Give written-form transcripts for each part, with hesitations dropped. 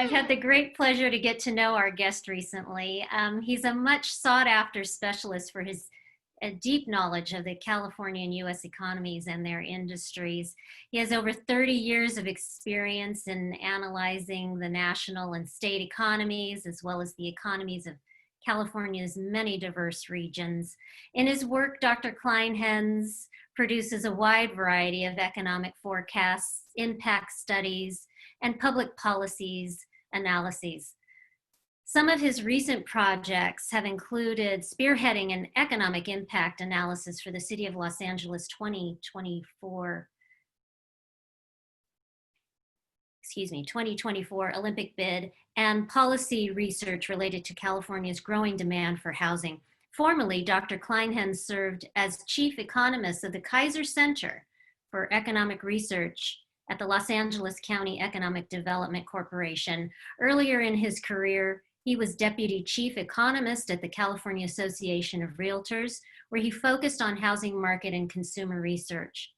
I've had the great pleasure to get to know our guest recently. He's a much sought after specialist for his deep knowledge of the California and US economies and their industries. He has over 30 years of experience in analyzing the national and state economies, as well as the economies of California's many diverse regions. In his work, Dr. Kleinhenz produces a wide variety of economic forecasts, impact studies, and public policies analyses. Some of his recent projects have included spearheading an economic impact analysis for the City of Los Angeles 2024 Olympic bid and policy research related to California's growing demand for housing. Formerly, Dr. Kleinhenz served as chief economist of the Kaiser Center for Economic Research at the Los Angeles County Economic Development Corporation. Earlier in his career, he was deputy chief economist at the California Association of Realtors, where he focused on housing market and consumer research.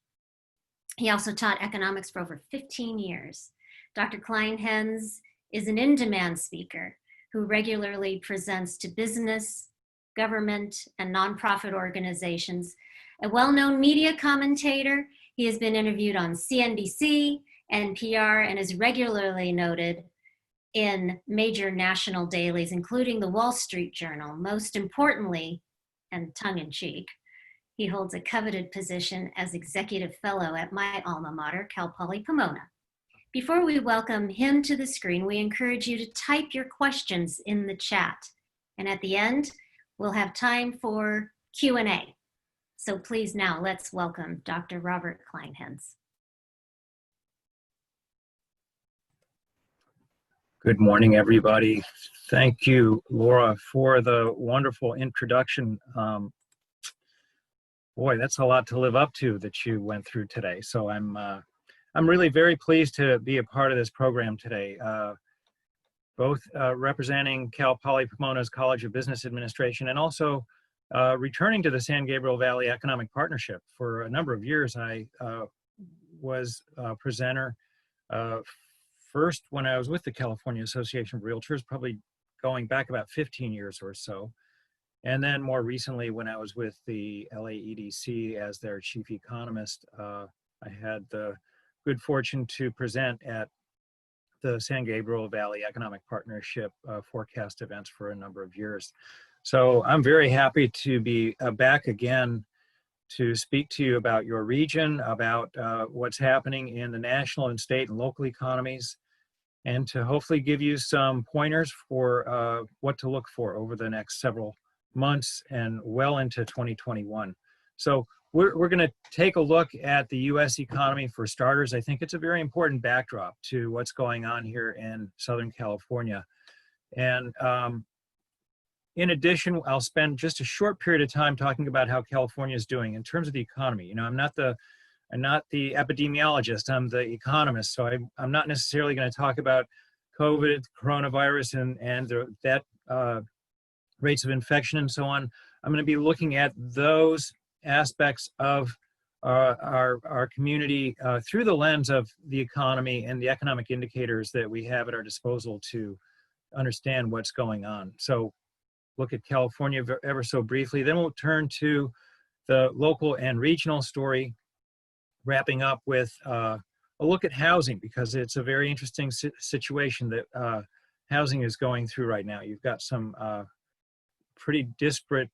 He also taught economics for over 15 years. Dr. Kleinhenz is an in-demand speaker who regularly presents to business, government, and nonprofit organizations. A well-known media commentator, he has been interviewed on CNBC, NPR, and is regularly noted in major national dailies, including the Wall Street Journal. Most importantly, and tongue-in-cheek, he holds a coveted position as executive fellow at my alma mater, Cal Poly Pomona. Before we welcome him to the screen, we encourage you to type your questions in the chat. And at the end, we'll have time for Q&A. So please now let's welcome Dr. Robert Kleinhenz. Good morning, everybody. Thank you, Laura, for the wonderful introduction. Boy, that's a lot to live up to that you went through today. So I'm really very pleased to be a part of this program today, both representing Cal Poly Pomona's College of Business Administration and also returning to the San Gabriel Valley Economic Partnership. For a number of years, I was a presenter first when I was with the California Association of Realtors, probably going back about 15 years or so. And then more recently, when I was with the LAEDC as their chief economist, I had the good fortune to present at the San Gabriel Valley Economic Partnership forecast events for a number of years. So I'm very happy to be back again to speak to you about your region, about what's happening in the national and state and local economies, and to hopefully give you some pointers for what to look for over the next several months and well into 2021. So we're going to take a look at the U.S. economy for starters. I think it's a very important backdrop to what's going on here in Southern California. And in addition, I'll spend just a short period of time talking about how California is doing in terms of the economy. You know, I'm not the epidemiologist, I'm the economist, so I'm not necessarily going to talk about COVID, coronavirus, and that rates of infection and so on. I'm going to be looking at those aspects of our community through the lens of the economy and the economic indicators that we have at our disposal to understand what's going on. So look at California ever so briefly, then we'll turn to the local and regional story, wrapping up with a look at housing, because it's a very interesting situation that housing is going through right now. You've got some pretty disparate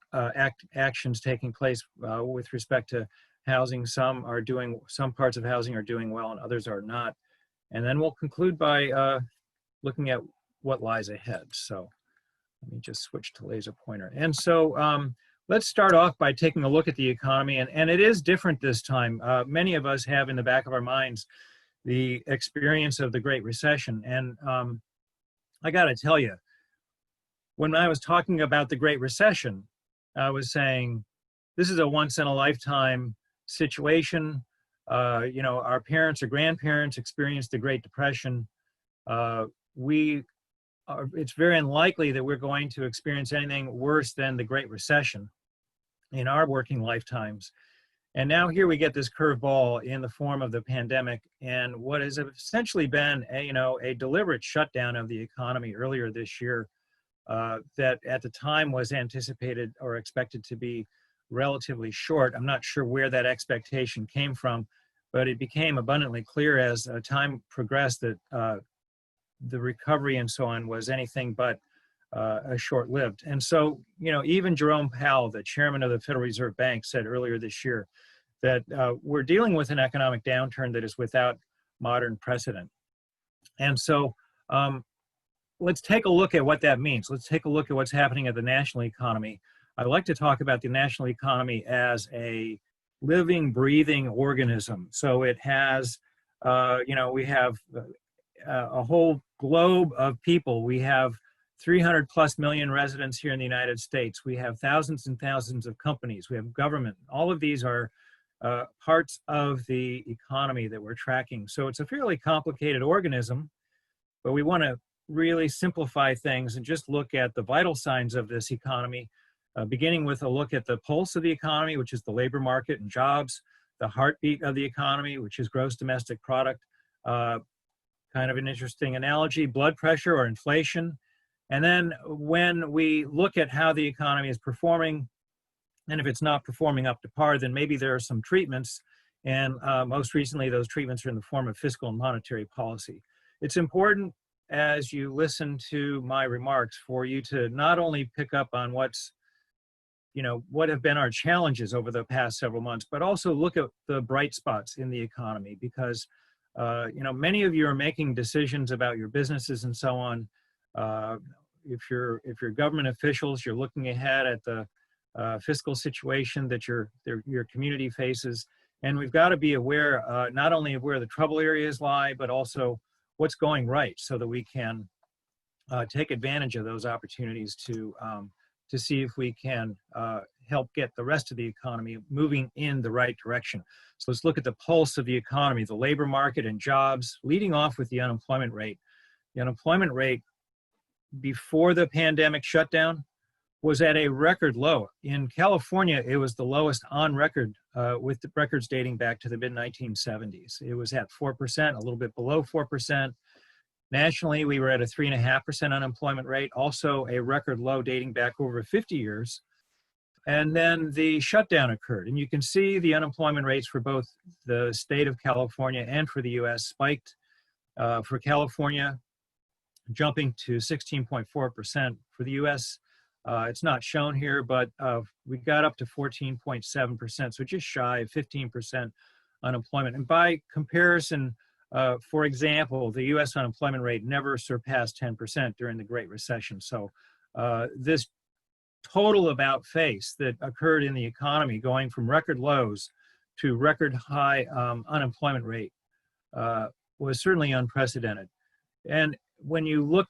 actions taking place with respect to housing. Some parts of housing are doing well and others are not. And then we'll conclude by looking at what lies ahead. So let me just switch to laser pointer. And so let's start off by taking a look at the economy. And it is different this time. Many of us have in the back of our minds the experience of the Great Recession. And I got to tell you, when I was talking about the Great Recession, I was saying, this is a once in a lifetime situation. You know, our parents or grandparents experienced the Great Depression. It's very unlikely that we're going to experience anything worse than the Great Recession in our working lifetimes. And now here we get this curveball in the form of the pandemic and what has essentially been a deliberate shutdown of the economy earlier this year that at the time was anticipated or expected to be relatively short. I'm not sure where that expectation came from, but it became abundantly clear as time progressed that the recovery and so on was anything but short-lived. And so, even Jerome Powell, the chairman of the Federal Reserve Bank, said earlier this year that we're dealing with an economic downturn that is without modern precedent. And so let's take a look at what that means. Let's take a look at what's happening at the national economy. I like to talk about the national economy as a living, breathing organism. So it has, we have a whole globe of people. We have 300 plus million residents here in the United States. We have thousands and thousands of companies. We have government. All of these are parts of the economy that we're tracking. So it's a fairly complicated organism, but we want to really simplify things and just look at the vital signs of this economy, beginning with a look at the pulse of the economy, which is the labor market and jobs, the heartbeat of the economy, which is gross domestic product, kind of an interesting analogy, blood pressure or inflation. And then when we look at how the economy is performing, and if it's not performing up to par, then maybe there are some treatments. And most recently, those treatments are in the form of fiscal and monetary policy. It's important as you listen to my remarks for you to not only pick up on what have been our challenges over the past several months, but also look at the bright spots in the economy, because many of you are making decisions about your businesses and so on. If you're government officials, you're looking ahead at the fiscal situation that your community faces, and we've got to be aware not only of where the trouble areas lie, but also what's going right, so that we can take advantage of those opportunities to see if we can help get the rest of the economy moving in the right direction. So let's look at the pulse of the economy, the labor market and jobs, leading off with the unemployment rate. The unemployment rate before the pandemic shutdown was at a record low. In California, it was the lowest on record, with the records dating back to the mid-1970s. It was at 4%, a little bit below 4%. Nationally, we were at a 3.5% unemployment rate, also a record low dating back over 50 years. And then the shutdown occurred. And you can see the unemployment rates for both the state of California and for the US spiked. For California, jumping to 16.4%. For the US, it's not shown here, but we got up to 14.7%, so just shy of 15% unemployment. And by comparison, for example, the US unemployment rate never surpassed 10% during the Great Recession. So this total about face that occurred in the economy, going from record lows to record high unemployment rate, was certainly unprecedented. And when you look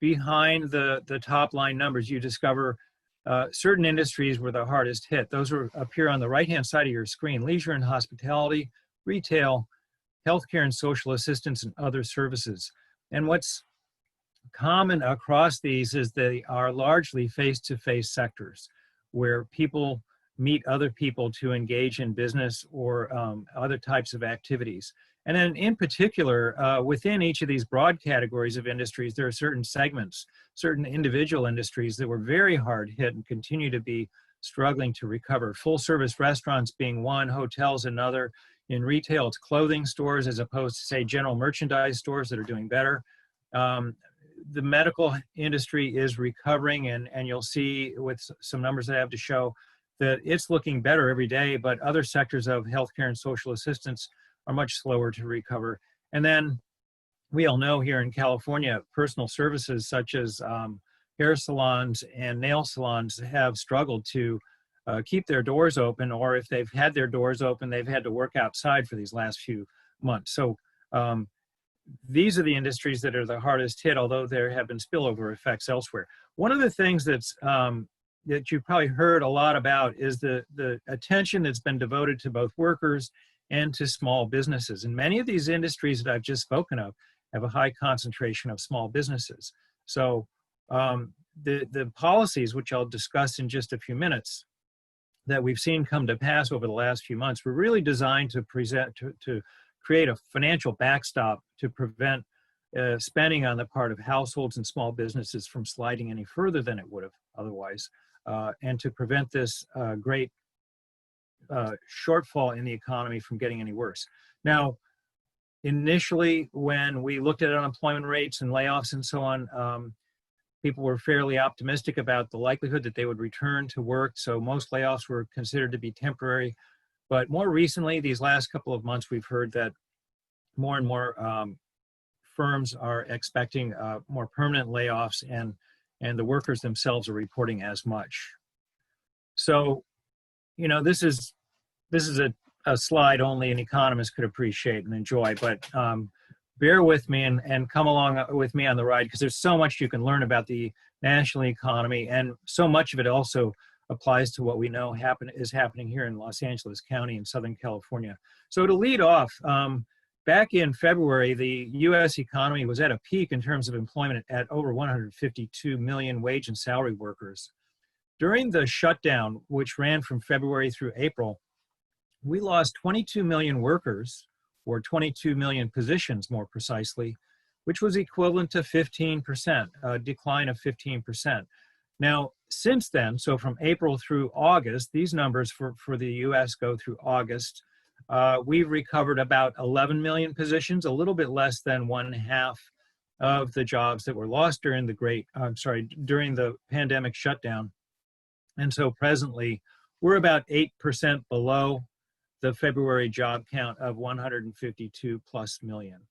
behind the top line numbers, you discover certain industries were the hardest hit. Those appear on the right-hand side of your screen: leisure and hospitality, retail, healthcare and social assistance, and other services. And what's common across these is they are largely face-to-face sectors where people meet other people to engage in business or other types of activities. And then in particular, within each of these broad categories of industries, there are certain segments, certain individual industries that were very hard hit and continue to be struggling to recover. Full service restaurants being one, hotels another. In retail, it's clothing stores as opposed to, say, general merchandise stores that are doing better. The medical industry is recovering, and you'll see with some numbers that I have to show that it's looking better every day, but other sectors of healthcare and social assistance are much slower to recover. And then we all know here in California, personal services such as hair salons and nail salons have struggled to keep their doors open, or if they've had their doors open, they've had to work outside for these last few months. So these are the industries that are the hardest hit, although there have been spillover effects elsewhere. One of the things that's that you've probably heard a lot about is the attention that's been devoted to both workers and to small businesses. And many of these industries that I've just spoken of have a high concentration of small businesses. So the policies, which I'll discuss in just a few minutes, that we've seen come to pass over the last few months were really designed to to create a financial backstop to prevent spending on the part of households and small businesses from sliding any further than it would have otherwise, and to prevent this great shortfall in the economy from getting any worse. Now, initially, when we looked at unemployment rates and layoffs and so on, people were fairly optimistic about the likelihood that they would return to work. So most layoffs were considered to be temporary. But more recently, these last couple of months, we've heard that more and more firms are expecting more permanent layoffs, and the workers themselves are reporting as much. So, you know, this is a slide only an economist could appreciate and enjoy, but bear with me and come along with me on the ride, because there's so much you can learn about the national economy, and so much of it also applies to what we know is happening here in Los Angeles County in Southern California. So to lead off, back in February, the U.S. economy was at a peak in terms of employment at over 152 million wage and salary workers. During the shutdown, which ran from February through April, we lost 22 million workers, or 22 million positions more precisely, which was equivalent to 15%, a decline of 15%. Now, since then, so from April through August, these numbers for the US go through August, we've recovered about 11 million positions, a little bit less than 1/2 of the jobs that were lost during during the pandemic shutdown. And so presently, we're about 8% below the February job count of 152 plus million.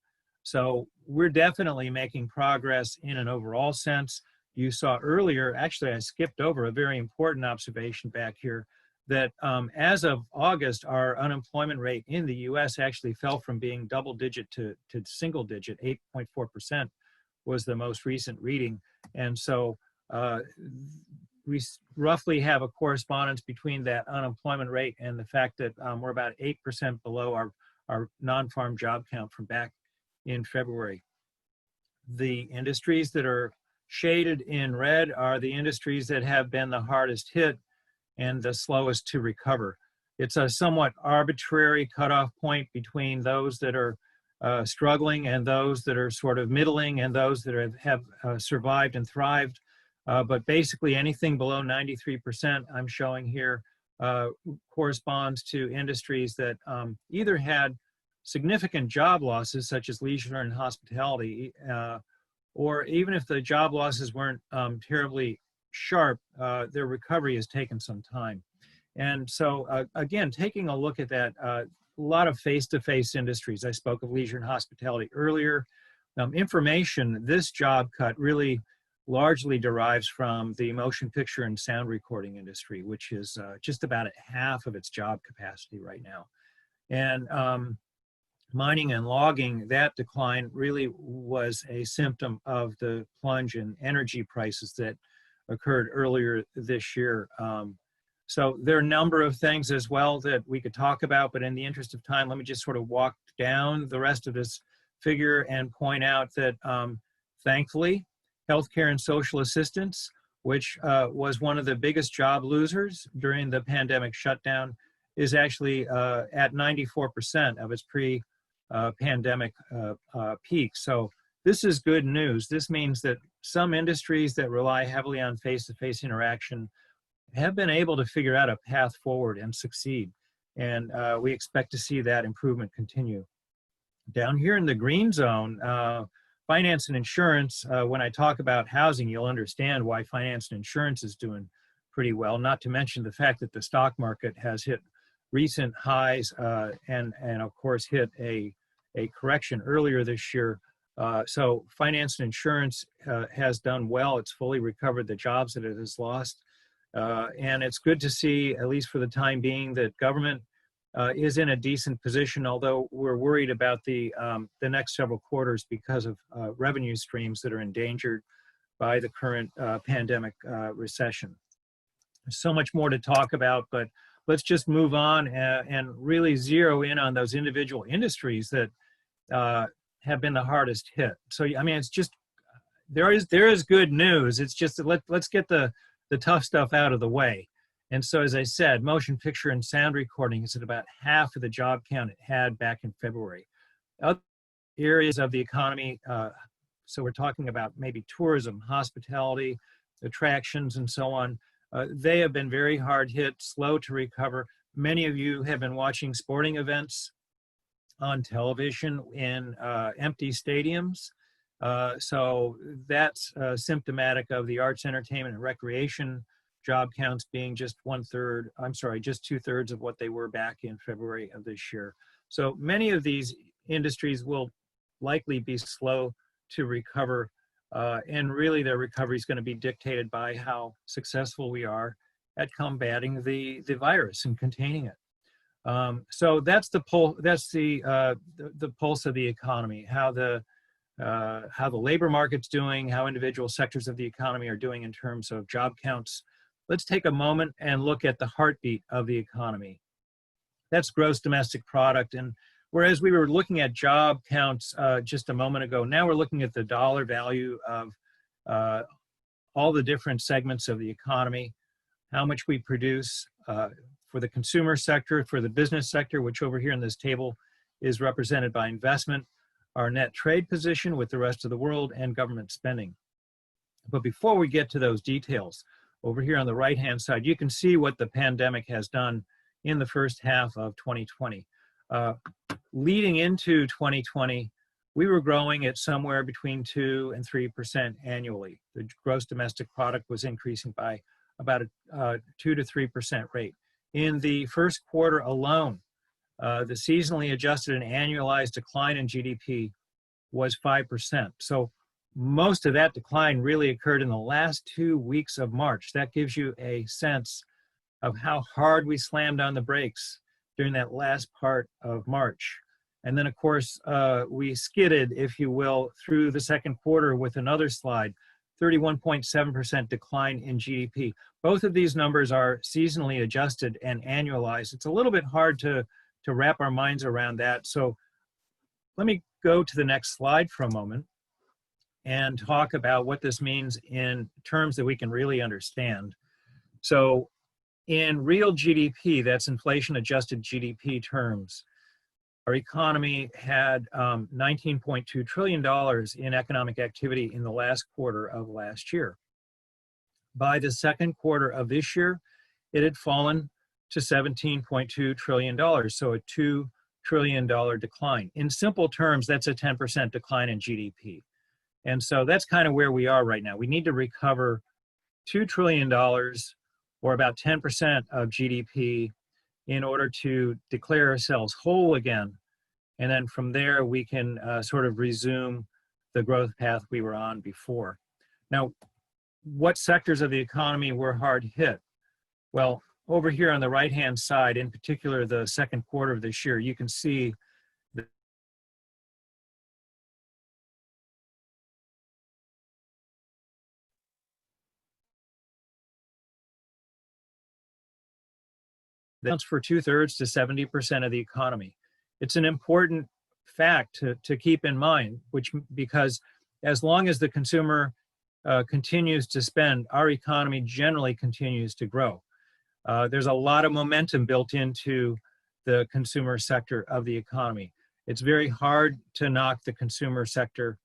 So we're definitely making progress in an overall sense. You saw earlier, actually I skipped over a very important observation back here, that as of August, our unemployment rate in the US actually fell from being double digit to single digit. 8.4% was the most recent reading. And so we roughly have a correspondence between that unemployment rate and the fact that we're about 8% below our non-farm job count from back in February. The industries that are shaded in red are the industries that have been the hardest hit and the slowest to recover. It's a somewhat arbitrary cutoff point between those that are struggling and those that are sort of middling and those that have survived and thrived. But basically anything below 93%, I'm showing here, corresponds to industries that either had significant job losses, such as leisure and hospitality, or even if the job losses weren't terribly sharp, their recovery has taken some time. And so again, taking a look at that, a lot of face-to-face industries. I spoke of leisure and hospitality earlier. Information, this job cut really largely derives from the motion picture and sound recording industry, which is just about at half of its job capacity right now. And mining and logging, that decline really was a symptom of the plunge in energy prices that occurred earlier this year. So there are a number of things as well that we could talk about, but in the interest of time, let me just sort of walk down the rest of this figure and point out that thankfully, healthcare and social assistance, which was one of the biggest job losers during the pandemic shutdown, is actually at 94% of its pre-pandemic peak. So this is good news. This means that some industries that rely heavily on face-to-face interaction have been able to figure out a path forward and succeed. And we expect to see that improvement continue. Down here in the green zone, finance and insurance, when I talk about housing, you'll understand why finance and insurance is doing pretty well, not to mention the fact that the stock market has hit recent highs and of course hit a correction earlier this year. So finance and insurance has done well. It's fully recovered the jobs that it has lost. And it's good to see, at least for the time being, that government is in a decent position, although we're worried about the next several quarters because of revenue streams that are endangered by the current pandemic recession. There's so much more to talk about, but let's just move on and really zero in on those individual industries that have been the hardest hit. So, I mean, it's just, there is good news. It's just that let's get the tough stuff out of the way. And so, as I said, motion picture and sound recording is at about half of the job count it had back in February. Other areas of the economy, so we're talking about maybe tourism, hospitality, attractions, and so on, they have been very hard hit, slow to recover. Many of you have been watching sporting events on television in empty stadiums. So that's symptomatic of the arts, entertainment, and recreation job counts being just just 2/3 of what they were back in February of this year. So many of these industries will likely be slow to recover. And really their recovery is going to be dictated by how successful we are at combating the virus and containing it. So that's the pulse of the economy, how the labor market's doing, how individual sectors of the economy are doing in terms of job counts. Let's take a moment and look at the heartbeat of the economy. That's gross domestic product. And whereas we were looking at job counts just a moment ago, now we're looking at the dollar value of all the different segments of the economy, how much we produce for the consumer sector, for the business sector, which over here in this table is represented by investment, our net trade position with the rest of the world, and government spending. But before we get to those details, over here on the right-hand side, you can see what the pandemic has done in the first half of 2020. Leading into 2020, we were growing at somewhere between 2 and 3% annually. The gross domestic product was increasing by about a 2 to 3% rate. In the first quarter alone, the seasonally adjusted and annualized decline in GDP was 5%. So most of that decline really occurred in the last 2 weeks of March. That gives you a sense of how hard we slammed on the brakes during that last part of March. And then, of course, we skidded, if you will, through the second quarter with another slide, 31.7% decline in GDP. Both of these numbers are seasonally adjusted and annualized. It's a little bit hard to wrap our minds around that. So let me go to the next slide for a moment and talk about what this means in terms that we can really understand. So in real GDP, that's inflation adjusted GDP terms, our economy had $19.2 trillion in economic activity in the last quarter of last year. By the second quarter of this year, it had fallen to $17.2 trillion, so a $2 trillion decline. In simple terms, that's a 10% decline in GDP. And so that's kind of where we are right now. We need to recover $2 trillion, or about 10% of GDP, in order to declare ourselves whole again. And then from there, we can sort of resume the growth path we were on before. Now, what sectors of the economy were hard hit? Well, over here on the right-hand side, in particular, the second quarter of this year, you can see that's for 2/3 to 70% of the economy. It's an important fact to keep in mind, because as long as the consumer continues to spend, our economy generally continues to grow. There's a lot of momentum built into the consumer sector of the economy. It's very hard to knock the consumer sector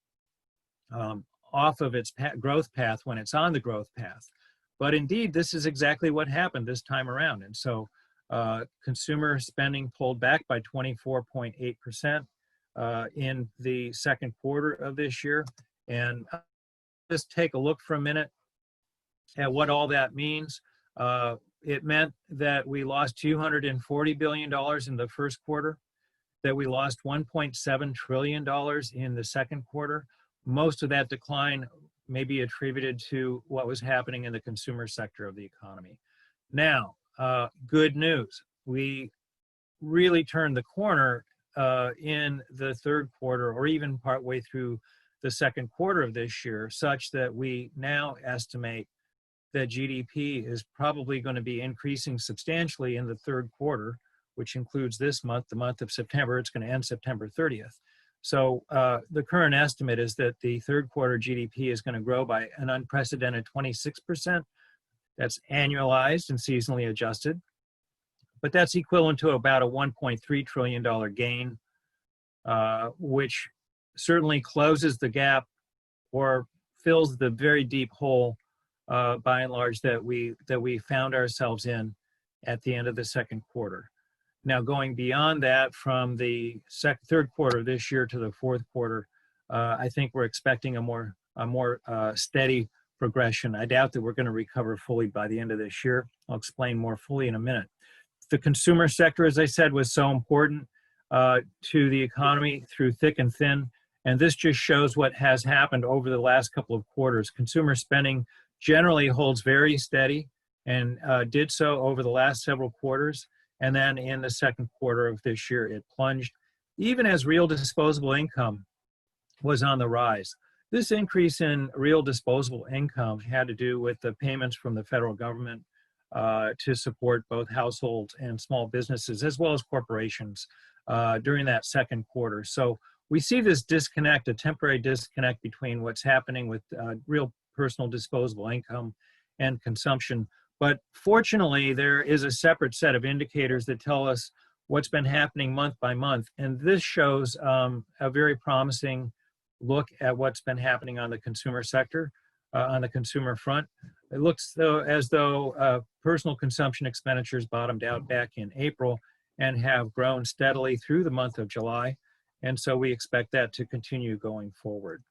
off of its growth path when it's on the growth path. But indeed, this is exactly what happened this time around. And so consumer spending pulled back by 24.8% in the second quarter of this year. And just take a look for a minute at what all that means. It meant that we lost $240 billion in the first quarter, that we lost $1.7 trillion in the second quarter. Most of that decline may be attributed to what was happening in the consumer sector of the economy. Now, good news. We really turned the corner in the third quarter, or even partway through the second quarter of this year, such that we now estimate that GDP is probably going to be increasing substantially in the third quarter, which includes this month, the month of September. It's going to end September 30th. So the current estimate is that the third quarter GDP is going to grow by an unprecedented 26%. That's annualized and seasonally adjusted, but that's equivalent to about a $1.3 trillion gain, which certainly closes the gap or fills the very deep hole, by and large, that we found ourselves in at the end of the second quarter. Now, going beyond that, from the third quarter of this year to the fourth quarter, I think we're expecting a more steady progression. I doubt that we're going to recover fully by the end of this year. I'll explain more fully in a minute. The consumer sector, as I said, was so important to the economy through thick and thin. And this just shows what has happened over the last couple of quarters. Consumer spending generally holds very steady and did so over the last several quarters. And then in the second quarter of this year, it plunged, even as real disposable income was on the rise. This increase in real disposable income had to do with the payments from the federal government to support both households and small businesses, as well as corporations during that second quarter. So we see this disconnect, a temporary disconnect between what's happening with real personal disposable income and consumption. But fortunately, there is a separate set of indicators that tell us what's been happening month by month. And this shows a very promising look at what's been happening on the consumer sector, on the consumer front. It looks as though personal consumption expenditures bottomed out back in April and have grown steadily through the month of July. And so we expect that to continue going forward.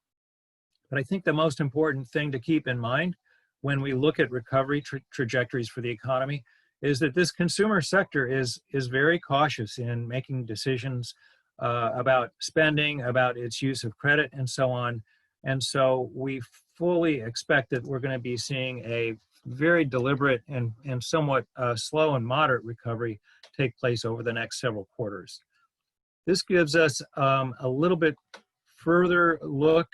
But I think the most important thing to keep in mind when we look at recovery trajectories for the economy is that this consumer sector is very cautious in making decisions about spending, about its use of credit, and so on. And so we fully expect that we're going to be seeing a very deliberate and somewhat slow and moderate recovery take place over the next several quarters. This gives us a little bit further look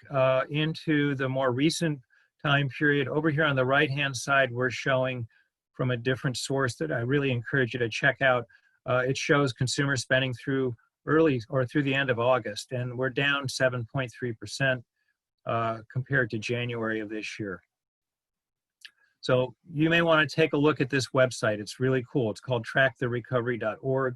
into the more recent time period. Over here on the right-hand side, we're showing from a different source that I really encourage you to check out. It shows consumer spending through the end of August, and we're down 7.3% compared to January of this year. So you may want to take a look at this website. It's really cool. It's called tracktherecovery.org.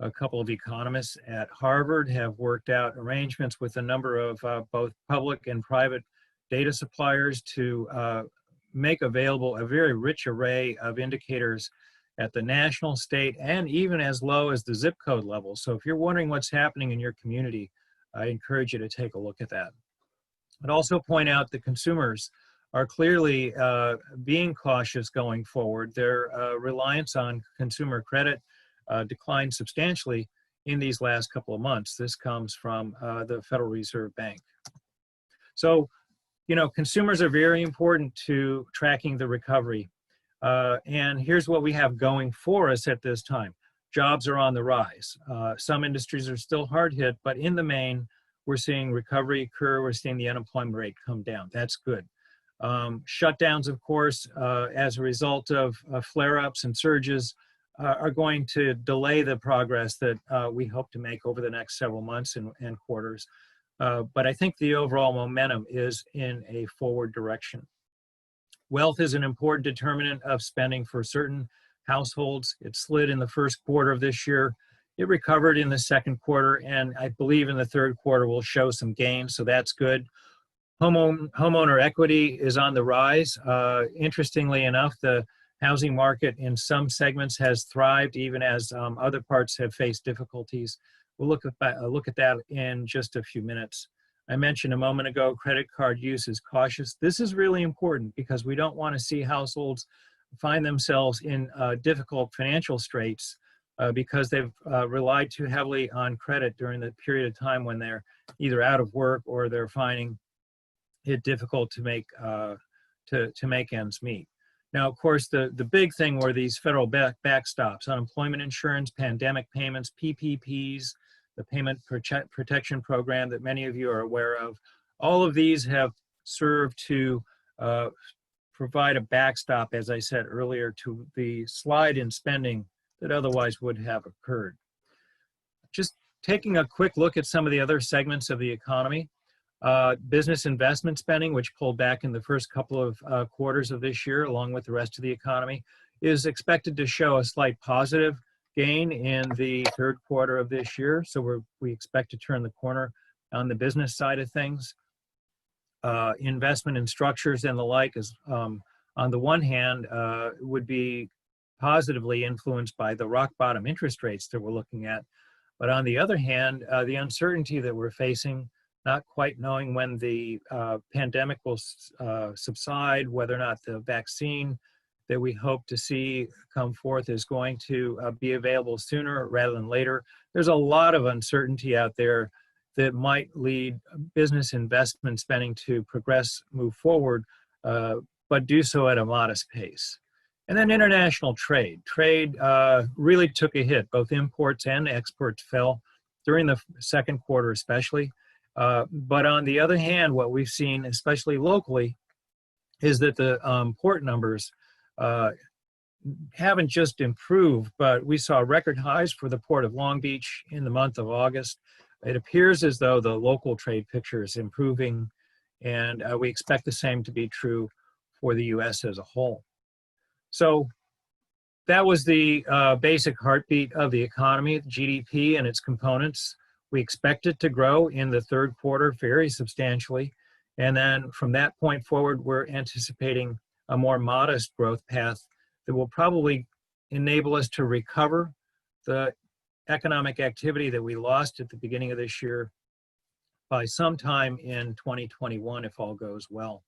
A couple of economists at Harvard have worked out arrangements with a number of both public and private data suppliers to make available a very rich array of indicators at the national, state, and even as low as the zip code level. So if you're wondering what's happening in your community, I encourage you to take a look at that. I'd also point out that consumers are clearly being cautious going forward. Their reliance on consumer credit declined substantially in these last couple of months. This comes from the Federal Reserve Bank. So, you know, consumers are very important to tracking the recovery. And here's what we have going for us at this time. Jobs are on the rise. Some industries are still hard hit, but in the main, we're seeing recovery occur. We're seeing the unemployment rate come down. That's good. Shutdowns, of course, as a result of flare-ups and surges, are going to delay the progress that we hope to make over the next several months and quarters. But I think the overall momentum is in a forward direction. Wealth is an important determinant of spending for certain households. It slid in the first quarter of this year. It recovered in the second quarter, and I believe in the third quarter will show some gains, so that's good. Homeowner equity is on the rise. Interestingly enough, the housing market in some segments has thrived, even as other parts have faced difficulties. We'll look at that in just a few minutes. I mentioned a moment ago, credit card use is cautious. This is really important because we don't want to see households find themselves in difficult financial straits because they've relied too heavily on credit during the period of time when they're either out of work or they're finding it difficult to make ends meet. Now, of course, the big thing were these federal backstops: unemployment insurance, pandemic payments, PPPs, the Payment Protection Program that many of you are aware of. All of these have served to provide a backstop, as I said earlier, to the slide in spending that otherwise would have occurred. Just taking a quick look at some of the other segments of the economy. Business investment spending, which pulled back in the first couple of quarters of this year, along with the rest of the economy, is expected to show a slight positive gain in the third quarter of this year. So we expect to turn the corner on the business side of things. Investment in structures and the like is, on the one hand, would be positively influenced by the rock bottom interest rates that we're looking at. But on the other hand, the uncertainty that we're facing, not quite knowing when the pandemic will subside, whether or not the vaccine that we hope to see come forth is going to be available sooner rather than later. There's a lot of uncertainty out there that might lead business investment spending to progress, move forward, but do so at a modest pace. And then international trade. Trade really took a hit. Both imports and exports fell during the second quarter especially. But on the other hand, what we've seen, especially locally, is that the port numbers haven't just improved, but we saw record highs for the Port of Long Beach in the month of August. It appears as though the local trade picture is improving, and we expect the same to be true for the U.S. as a whole. So that was the basic heartbeat of the economy, GDP and its components. We expect it to grow in the third quarter very substantially. And then from that point forward, we're anticipating a more modest growth path that will probably enable us to recover the economic activity that we lost at the beginning of this year by sometime in 2021, if all goes well.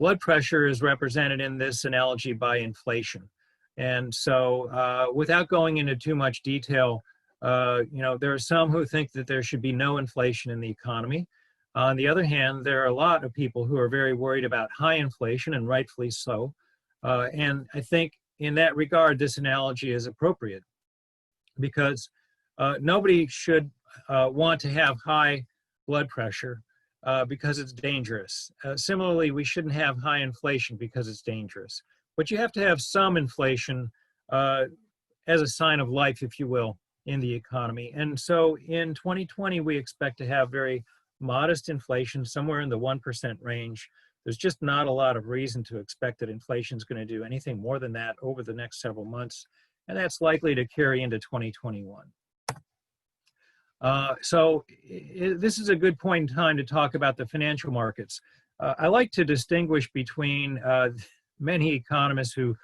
Blood pressure is represented in this analogy by inflation. And so without going into too much detail, there are some who think that there should be no inflation in the economy. On the other hand, there are a lot of people who are very worried about high inflation, and rightfully so. And I think in that regard, this analogy is appropriate because nobody should want to have high blood pressure because it's dangerous. Similarly, we shouldn't have high inflation because it's dangerous. But you have to have some inflation as a sign of life, if you will, in the economy. And so in 2020, we expect to have very modest inflation, somewhere in the 1% range. There's just not a lot of reason to expect that inflation is going to do anything more than that over the next several months. And that's likely to carry into 2021. This is a good point in time to talk about the financial markets. I like to distinguish between many economists who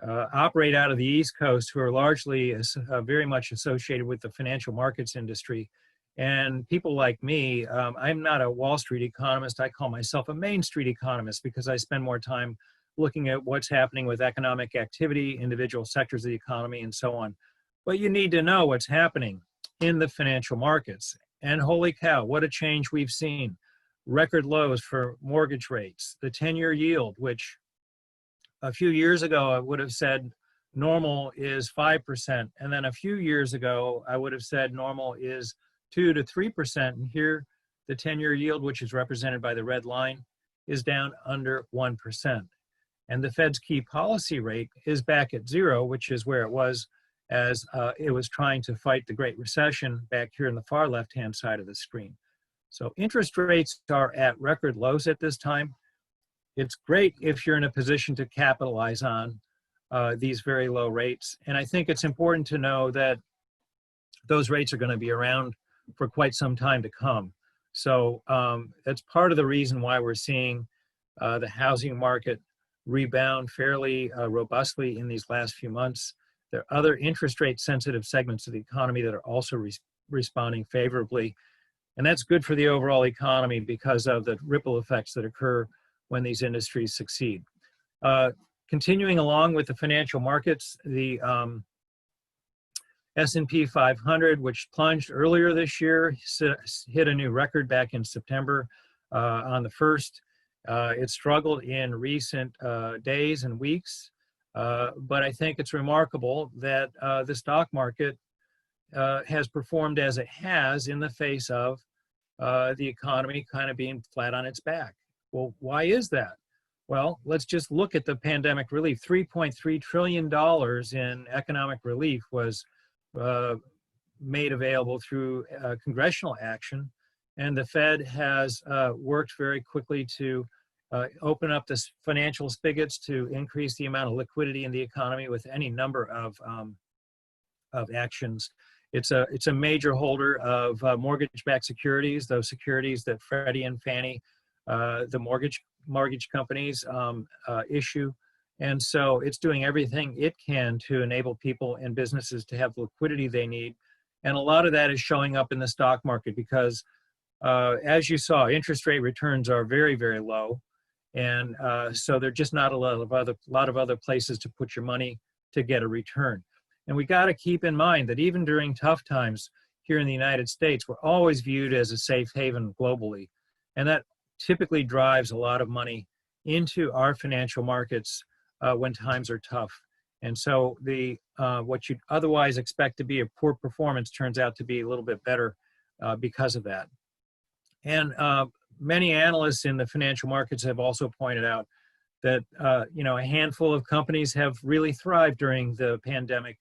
operate out of the East Coast, who are largely very much associated with the financial markets industry. And people like me, I'm not a Wall Street economist. I call myself a Main Street economist because I spend more time looking at what's happening with economic activity, individual sectors of the economy, and so on. But you need to know what's happening in the financial markets. And holy cow, what a change we've seen. Record lows for mortgage rates, the 10-year yield, which a few years ago I would have said normal is 5%. And then a few years ago, I would have said normal is 2 to 3%. And here, the 10-year yield, which is represented by the red line, is down under 1%. And the Fed's key policy rate is back at 0, which is where it was as it was trying to fight the Great Recession back here in the far left-hand side of the screen. So interest rates are at record lows at this time. It's great if you're in a position to capitalize on these very low rates. And I think it's important to know that those rates are going to be around for quite some time to come. So that's part of the reason why we're seeing the housing market rebound fairly robustly in these last few months. There are other interest rate sensitive segments of the economy that are also responding favorably. And that's good for the overall economy because of the ripple effects that occur when these industries succeed. Continuing along with the financial markets, the S&P 500, which plunged earlier this year, hit a new record back in September on the 1st. It struggled in recent days and weeks, but I think it's remarkable that the stock market has performed as it has in the face of the economy kind of being flat on its back. Well, why is that? Well, let's just look at the pandemic relief. $3.3 trillion in economic relief was made available through congressional action. And the Fed has worked very quickly to open up the financial spigots to increase the amount of liquidity in the economy with any number of actions. It's a major holder of mortgage-backed securities, those securities that Freddie and Fannie, the mortgage companies, issue. And so it's doing everything it can to enable people and businesses to have the liquidity they need. And a lot of that is showing up in the stock market because, as you saw, interest rate returns are very, very low. And so there are just not a lot of other places to put your money to get a return. And we got to keep in mind that even during tough times here in the United States, we're always viewed as a safe haven globally. And that typically drives a lot of money into our financial markets when times are tough. And so what you'd otherwise expect to be a poor performance turns out to be a little bit better because of that. And many analysts in the financial markets have also pointed out that a handful of companies have really thrived during the pandemic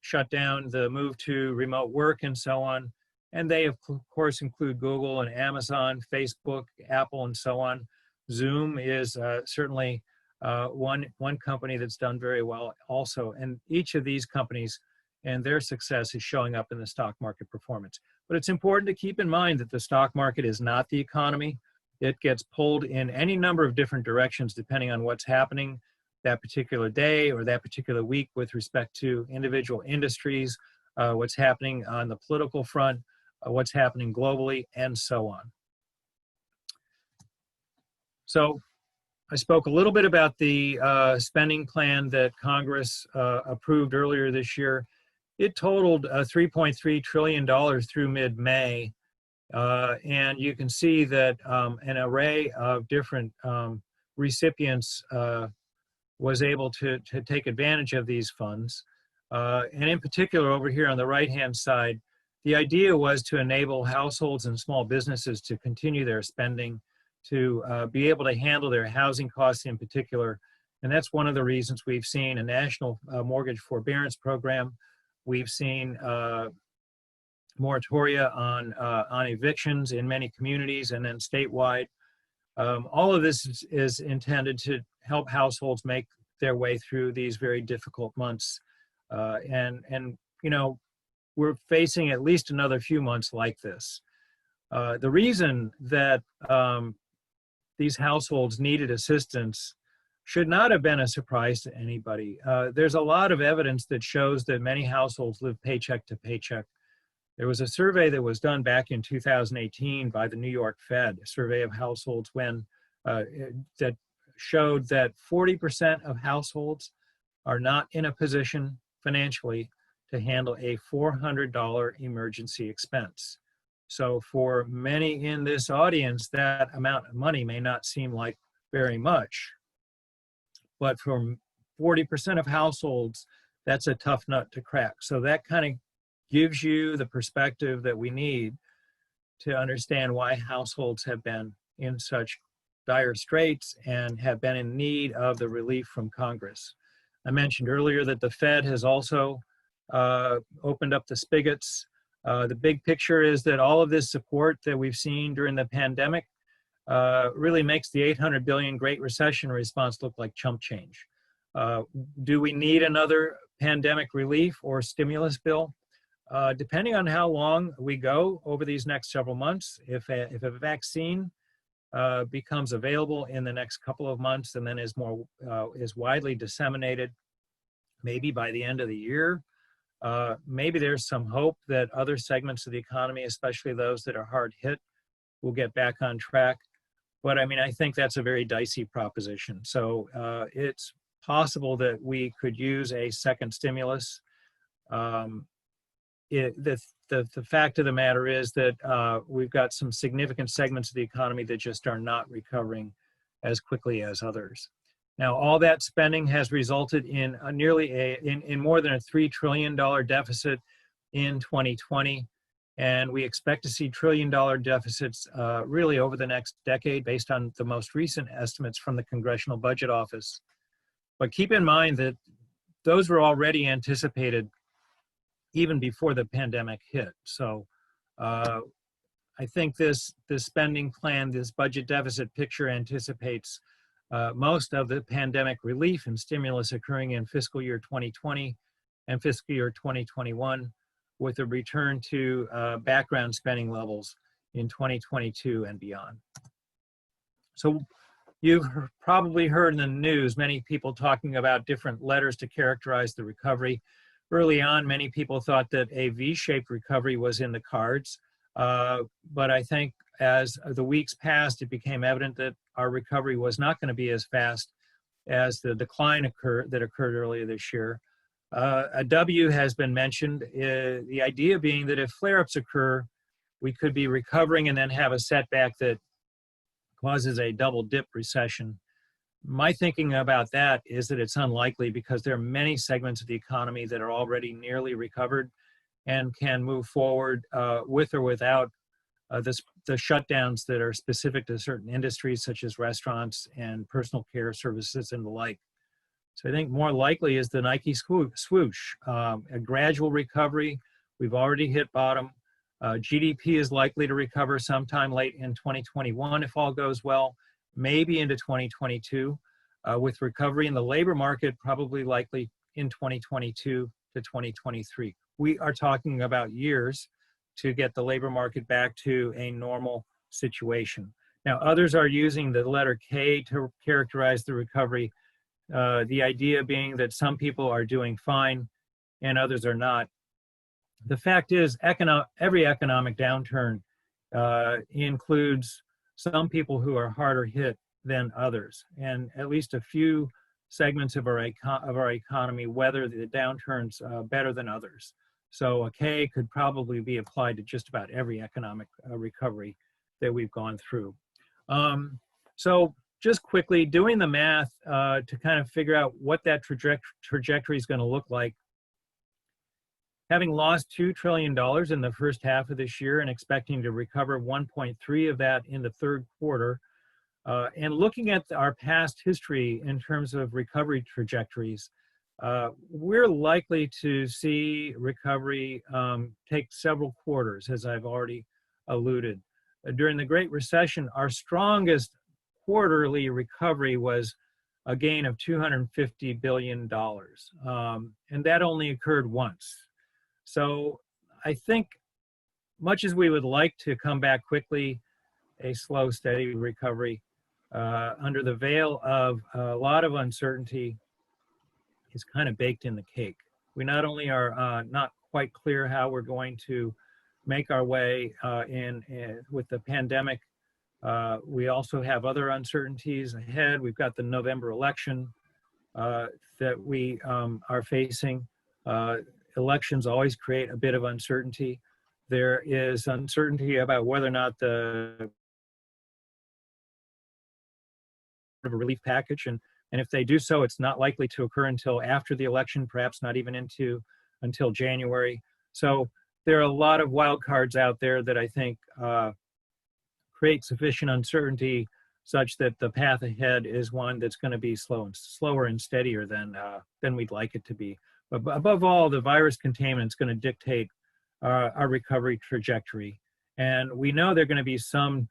shutdown, the move to remote work and so on. And they, of course, include Google and Amazon, Facebook, Apple, and so on. Zoom is certainly one company that's done very well also. And each of these companies and their success is showing up in the stock market performance. But it's important to keep in mind that the stock market is not the economy. It gets pulled in any number of different directions depending on what's happening that particular day or that particular week with respect to individual industries, what's happening on the political front, what's happening globally, and so on. So I spoke a little bit about the spending plan that Congress approved earlier this year. It totaled $3.3 trillion through mid-May. And you can see that an array of different recipients was able to take advantage of these funds. And in particular, over here on the right-hand side, the idea was to enable households and small businesses to continue their spending, to be able to handle their housing costs in particular. And that's one of the reasons we've seen a national mortgage forbearance program. We've seen moratoria on evictions in many communities and then statewide. All of this is intended to help households make their way through these very difficult months. And we're facing at least another few months like this. The reason that these households needed assistance should not have been a surprise to anybody. There's a lot of evidence that shows that many households live paycheck to paycheck. There was a survey that was done back in 2018 by the New York Fed, a survey of households that showed that 40% of households are not in a position financially to handle a $400 emergency expense. So for many in this audience, that amount of money may not seem like very much, but for 40% of households, that's a tough nut to crack. So that kind of gives you the perspective that we need to understand why households have been in such dire straits and have been in need of the relief from Congress. I mentioned earlier that the Fed has also opened up the spigots. The big picture is that all of this support that we've seen during the pandemic really makes the $800 billion Great Recession response look like chump change. Do we need another pandemic relief or stimulus bill? Depending on how long we go over these next several months, if a vaccine becomes available in the next couple of months and then is widely disseminated, maybe by the end of the year, maybe there's some hope that other segments of the economy, especially those that are hard hit, will get back on track. But I mean, I think that's a very dicey proposition. So it's possible that we could use a second stimulus. The fact of the matter is that we've got some significant segments of the economy that just are not recovering as quickly as others. Now, all that spending has resulted in in more than a $3 trillion deficit in 2020. And we expect to see trillion-dollar deficits really over the next decade based on the most recent estimates from the Congressional Budget Office. But keep in mind that those were already anticipated even before the pandemic hit. So I think this spending plan, this budget deficit picture anticipates most of the pandemic relief and stimulus occurring in fiscal year 2020 and fiscal year 2021, with a return to background spending levels in 2022 and beyond. So you've probably heard in the news many people talking about different letters to characterize the recovery. Early on, many people thought that a V-shaped recovery was in the cards, but I think as the weeks passed, it became evident that our recovery was not going to be as fast as the decline that occurred earlier this year. A W has been mentioned, the idea being that if flare-ups occur, we could be recovering and then have a setback that causes a double dip recession. My thinking about that is that it's unlikely because there are many segments of the economy that are already nearly recovered and can move forward with or without the shutdowns that are specific to certain industries such as restaurants and personal care services and the like. So I think more likely is the Nike swoosh, a gradual recovery. We've already hit bottom. GDP is likely to recover sometime late in 2021 if all goes well, maybe into 2022, with recovery in the labor market probably likely in 2022 to 2023. We are talking about years to get the labor market back to a normal situation. Now, others are using the letter K to characterize the recovery, the idea being that some people are doing fine and others are not. The fact is, every economic downturn includes some people who are harder hit than others, and at least a few segments of our economy weather the downturns better than others. So a K could probably be applied to just about every economic recovery that we've gone through. So just quickly doing the math to kind of figure out what that trajectory is going to look like. Having lost $2 trillion in the first half of this year and expecting to recover 1.3 of that in the third quarter, and looking at our past history in terms of recovery trajectories, we're likely to see recovery take several quarters, as I've already alluded. During the Great Recession, our strongest quarterly recovery was a gain of $250 billion, and that only occurred once. So I think, much as we would like to come back quickly, a slow, steady recovery under the veil of a lot of uncertainty is kind of baked in the cake. We not only are not quite clear how we're going to make our way with the pandemic, we also have other uncertainties ahead. We've got the November election that we are facing. Elections always create a bit of uncertainty. There is uncertainty about whether or not the relief package, and if they do so, it's not likely to occur until after the election, perhaps not even until January. So there are a lot of wild cards out there that I think create sufficient uncertainty such that the path ahead is one that's going to be slower and steadier than we'd like it to be. But above all, the virus containment is going to dictate our recovery trajectory. And we know there are going to be some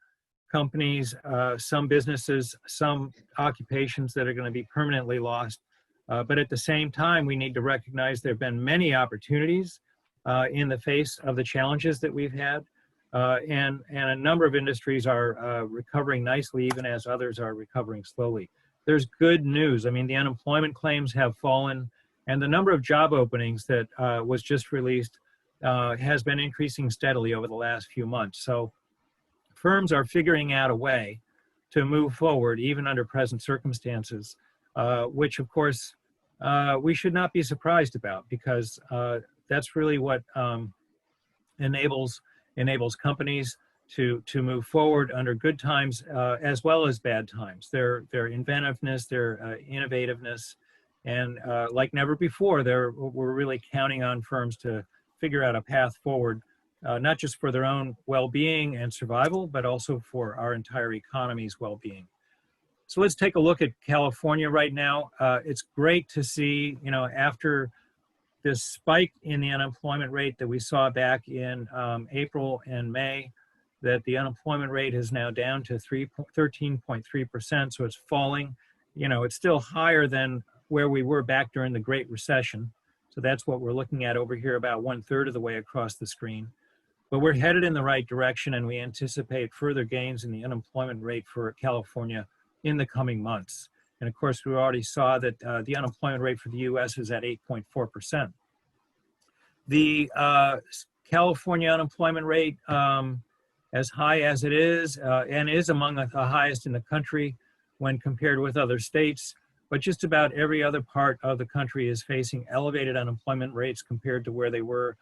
companies, some businesses, some occupations that are going to be permanently lost. But at the same time, we need to recognize there have been many opportunities in the face of the challenges that we've had. And a number of industries are recovering nicely, even as others are recovering slowly. There's good news. I mean, the unemployment claims have fallen, and the number of job openings that was just released has been increasing steadily over the last few months. So firms are figuring out a way to move forward, even under present circumstances, which of course we should not be surprised about, because that's really what enables companies to move forward under good times as well as bad times. Their inventiveness, their innovativeness, and like never before, we're really counting on firms to figure out a path forward, not just for their own well-being and survival, but also for our entire economy's well-being. So let's take a look at California right now. It's great to see, after this spike in the unemployment rate that we saw back in April and May, that the unemployment rate is now down to 13.3%, so it's falling. You know, it's still higher than where we were back during the Great Recession. So that's what we're looking at over here, about 1/3 of the way across the screen. But we're headed in the right direction, and we anticipate further gains in the unemployment rate for California in the coming months. And of course, we already saw that the unemployment rate for the US is at 8.4%. The California unemployment rate, as high as it is, and is among the highest in the country when compared with other states, but just about every other part of the country is facing elevated unemployment rates compared to where they were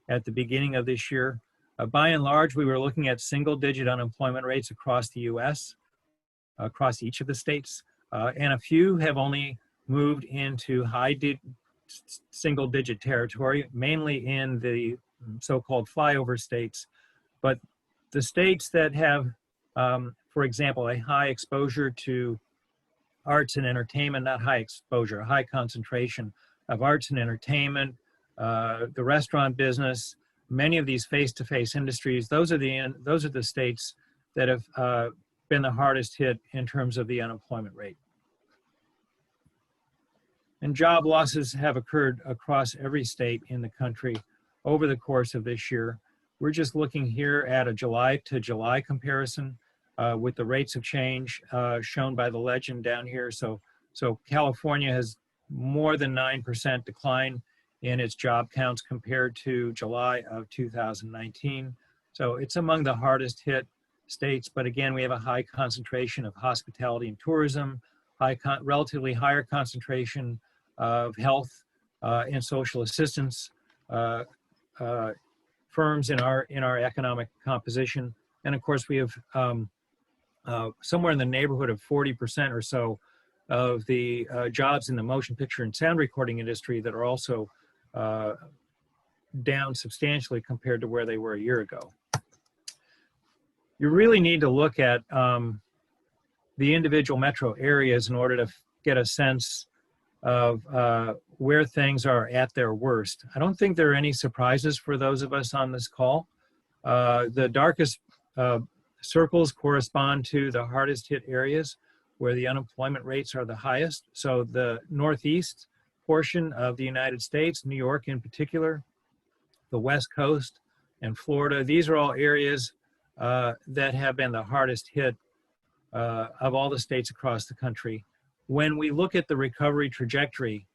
at the beginning of this year. By and large, we were looking at single-digit unemployment rates across the US, across each of the states, and a few have only moved into single-digit territory, mainly in the so-called flyover states. But the states that have, for example, a high exposure to arts and entertainment, not high exposure, high concentration of arts and entertainment, the restaurant business, many of these face-to-face industries, those are the states that have been the hardest hit in terms of the unemployment rate. And job losses have occurred across every state in the country over the course of this year. We're just looking here at a July to July comparison with the rates of change shown by the legend down here. So California has more than 9% decline in its job counts compared to July of 2019. So it's among the hardest hit states, but again, we have a high concentration of hospitality and tourism, relatively higher concentration of health and social assistance firms in our economic composition. And of course, we have somewhere in the neighborhood of 40% or so of the jobs in the motion picture and sound recording industry that are also down substantially compared to where they were a year ago. You really need to look at the individual metro areas in order to get a sense of where things are at their worst. I don't think there are any surprises for those of us on this call. The darkest circles correspond to the hardest hit areas where the unemployment rates are the highest. So the Northeast portion of the United States, New York in particular, the West Coast and Florida, these are all areas that have been the hardest hit of all the states across the country. When we look at the recovery trajectory,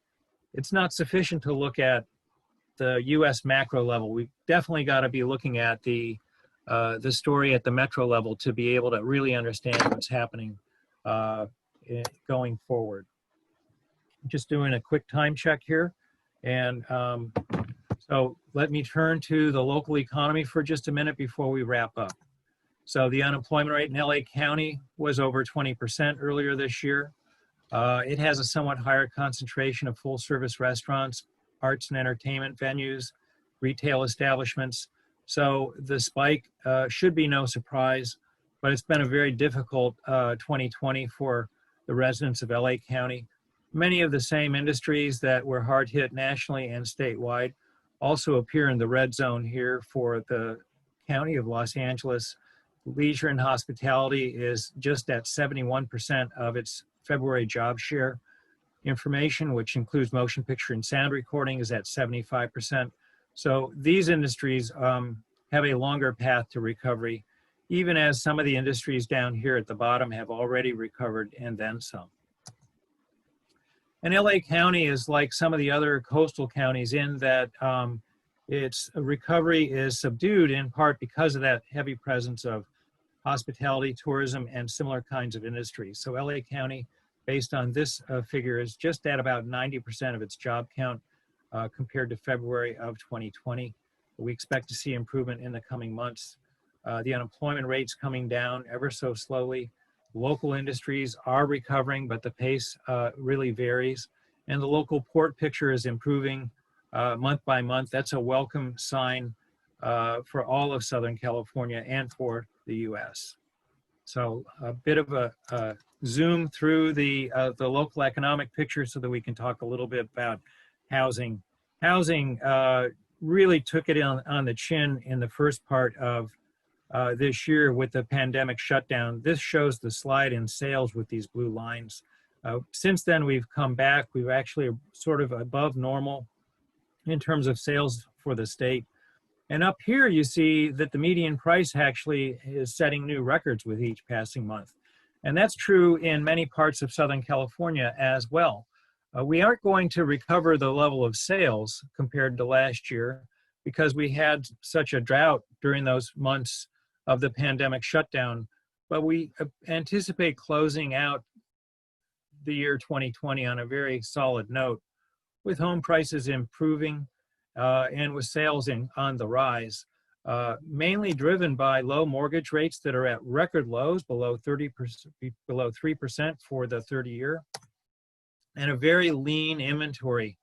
it's not sufficient to look at the US macro level. We've definitely got to be looking at the story at the metro level to be able to really understand what's happening going forward. Just doing a quick time check here. And so let me turn to the local economy for just a minute before we wrap up. So the unemployment rate in LA County was over 20% earlier this year. It has a somewhat higher concentration of full service restaurants, arts and entertainment venues, retail establishments. So the spike should be no surprise, but it's been a very difficult 2020 for the residents of LA County. Many of the same industries that were hard hit nationally and statewide also appear in the red zone here for the County of Los Angeles. Leisure and hospitality is just at 71% of its February job share. Information, which includes motion picture and sound recording, is at 75%. So these industries have a longer path to recovery, even as some of the industries down here at the bottom have already recovered and then some. And LA County is like some of the other coastal counties in that its recovery is subdued in part because of that heavy presence of hospitality, tourism, and similar kinds of industries. So LA County, based on this figure, is just at about 90% of its job count compared to February of 2020. We expect to see improvement in the coming months. The unemployment rate's coming down ever so slowly. Local industries are recovering, but the pace really varies. And the local port picture is improving month by month. That's a welcome sign for all of Southern California and for the US. So a bit of a zoom through the local economic picture so that we can talk a little bit about housing. Housing really took it on the chin in the first part of this year with the pandemic shutdown. This shows the slide in sales with these blue lines. Since then, we've come back. We've actually sort of above normal in terms of sales for the state. And up here, you see that the median price actually is setting new records with each passing month. And that's true in many parts of Southern California as well. We aren't going to recover the level of sales compared to last year because we had such a drought during those months of the pandemic shutdown, but we anticipate closing out the year 2020 on a very solid note, with home prices improving and with sales on the rise, mainly driven by low mortgage rates that are at record lows, below 30%, below 3% for the 30-year, and a very lean inventory.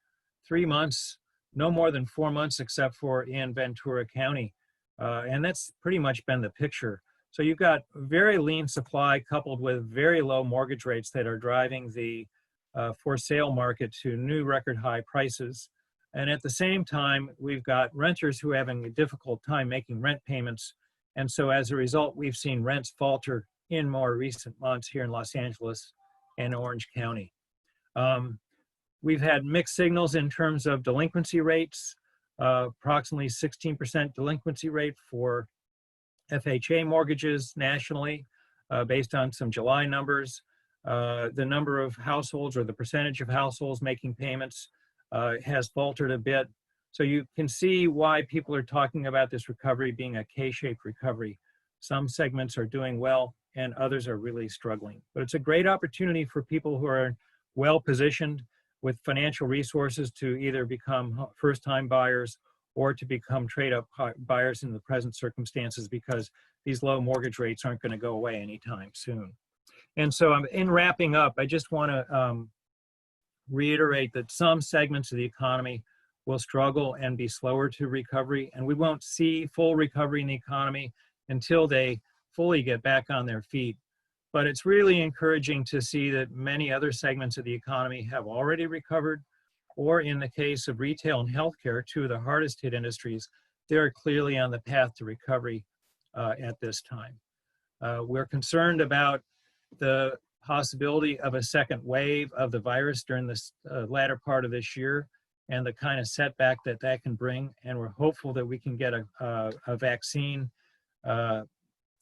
3 months, no more than 4 months, except for in Ventura County, and that's pretty much been the picture. So you've got very lean supply coupled with very low mortgage rates that are driving the for sale market to new record high prices. And at the same time, we've got renters who are having a difficult time making rent payments. And so as a result, we've seen rents falter in more recent months here in Los Angeles and Orange County. We've had mixed signals in terms of delinquency rates, approximately 16% delinquency rate for FHA mortgages nationally, based on some July numbers. The number of households, or the percentage of households making payments, has faltered a bit. So you can see why people are talking about this recovery being a K-shaped recovery. Some segments are doing well and others are really struggling. But it's a great opportunity for people who are well positioned with financial resources to either become first-time buyers or to become trade-up buyers in the present circumstances, because these low mortgage rates aren't going to go away anytime soon. And so in wrapping up, I just want to reiterate that some segments of the economy will struggle and be slower to recovery, and we won't see full recovery in the economy until they fully get back on their feet. But it's really encouraging to see that many other segments of the economy have already recovered, or in the case of retail and healthcare, two of the hardest hit industries, they're clearly on the path to recovery at this time. We're concerned about the possibility of a second wave of the virus during this latter part of this year and the kind of setback that that can bring. And we're hopeful that we can get a vaccine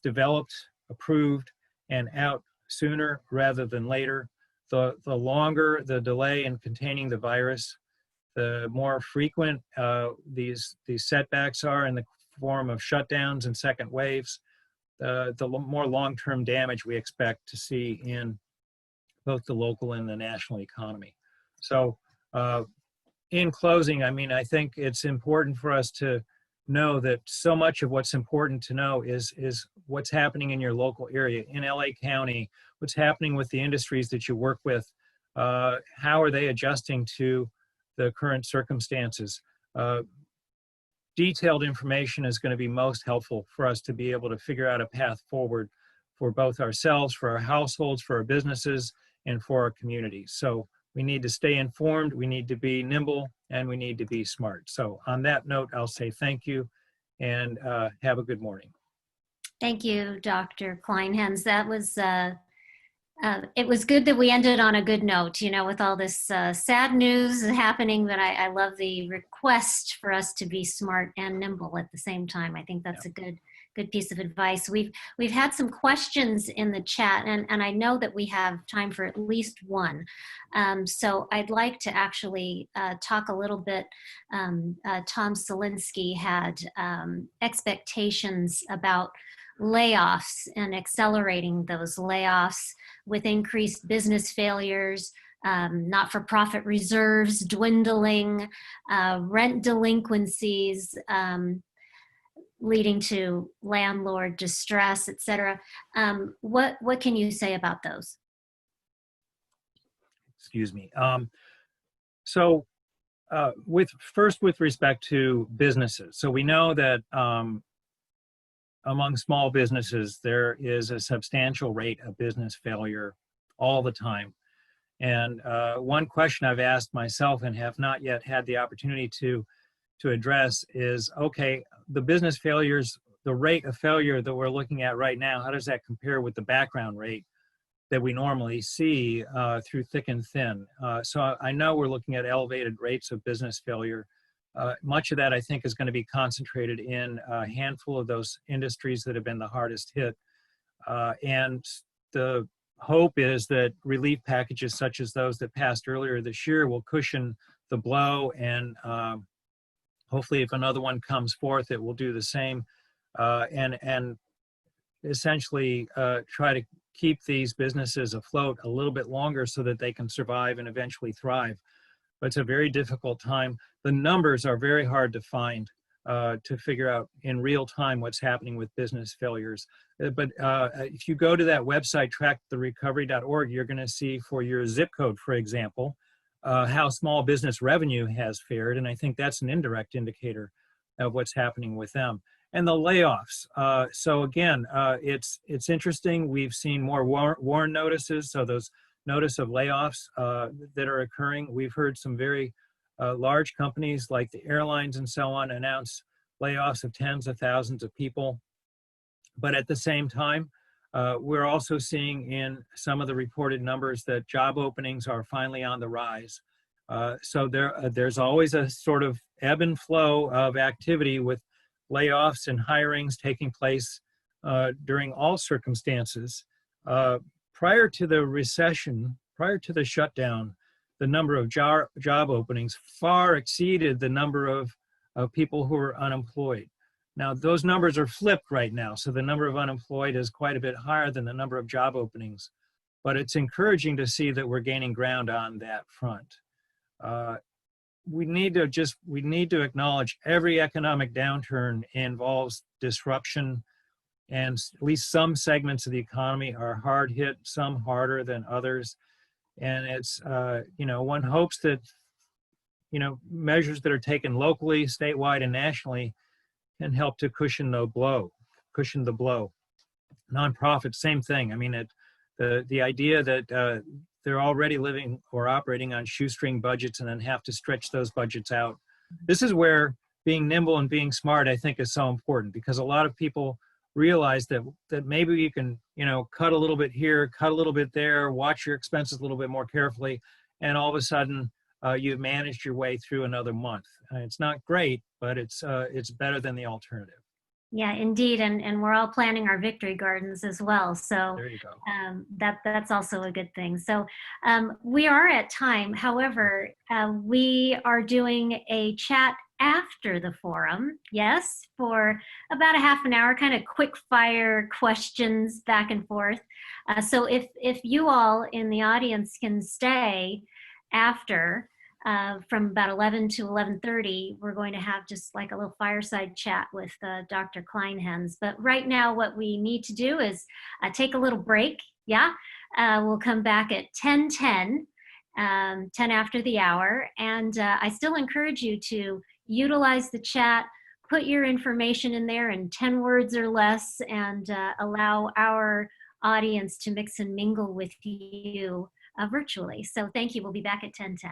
developed, approved, and out sooner rather than later. The longer the delay in containing the virus, the more frequent these setbacks are in the form of shutdowns and second waves, the more long-term damage we expect to see in both the local and the national economy. So in closing, I mean, I think it's important for us to know that so much of what's important to know is what's happening in your local area, in LA County, what's happening with the industries that you work with, how are they adjusting to the current circumstances. Detailed information is going to be most helpful for us to be able to figure out a path forward for both ourselves, for our households, for our businesses, and for our communities. So we need to stay informed, we need to be nimble, and we need to be smart. So on that note, I'll say thank you and have a good morning. Thank you, Dr. Kleinhenz. That was, it was good that we ended on a good note, you know, with all this sad news happening, but I love the request for us to be smart and nimble at the same time. I think that's a good piece of advice. We've had some questions in the chat, and I know that we have time for at least one. So I'd like to actually talk a little bit. Tom Selinsky had expectations about layoffs and accelerating those layoffs with increased business failures, not-for-profit reserves dwindling, rent delinquencies, leading to landlord distress, et cetera. What can you say about those? Excuse me. With respect to businesses, so we know that among small businesses, there is a substantial rate of business failure all the time. And one question I've asked myself and have not yet had the opportunity to address is, okay, the business failures the rate of failure that we're looking at right now, how does that compare with the background rate that we normally see through thick and thin? So I know we're looking at elevated rates of business failure. Much of that, I think, is going to be concentrated in a handful of those industries that have been the hardest hit. And the hope is that relief packages such as those that passed earlier this year will cushion the blow, and hopefully if another one comes forth, it will do the same, and essentially try to keep these businesses afloat a little bit longer so that they can survive and eventually thrive. But it's a very difficult time. The numbers are very hard to find to figure out in real time what's happening with business failures. But if you go to that website, tracktherecovery.org, you're going to see for your zip code, for example, how small business revenue has fared. And I think that's an indirect indicator of what's happening with them. And the layoffs. So again, it's interesting. We've seen more warn notices. So those notice of layoffs that are occurring. We've heard some very large companies like the airlines and so on announce layoffs of tens of thousands of people. But at the same time, we're also seeing in some of the reported numbers that job openings are finally on the rise. So there's always a sort of ebb and flow of activity with layoffs and hirings taking place during all circumstances. Prior to the recession, prior to the shutdown, the number of job openings far exceeded the number of people who are unemployed. Now, those numbers are flipped right now, so the number of unemployed is quite a bit higher than the number of job openings. But it's encouraging to see that we're gaining ground on that front. We need to acknowledge every economic downturn involves disruption, and at least some segments of the economy are hard hit, some harder than others. And it's, one hopes that, measures that are taken locally, statewide, and nationally can help to cushion the blow. Nonprofits, same thing. I mean, the idea that they're already living or operating on shoestring budgets and then have to stretch those budgets out. This is where being nimble and being smart, I think, is so important, because a lot of people realize that maybe you can, cut a little bit here, cut a little bit there, watch your expenses a little bit more carefully, and all of a sudden you've managed your way through another month. It's not great, but it's better than the alternative. Yeah, indeed, and we're all planning our victory gardens as well. So there you go. That's also a good thing. So we are at time. However, we are doing a chat after the forum, yes, for about a half an hour, kind of quick fire questions back and forth. So if you all in the audience can stay after, from about 11 to 11:30, we're going to have just like a little fireside chat with Dr. Kleinhenz. But right now, what we need to do is take a little break. Yeah, we'll come back at 10:10, 10 after the hour. And I still encourage you to utilize the chat, put your information in there in 10 words or less, and allow our audience to mix and mingle with you virtually. So thank you. We'll be back at 10:10.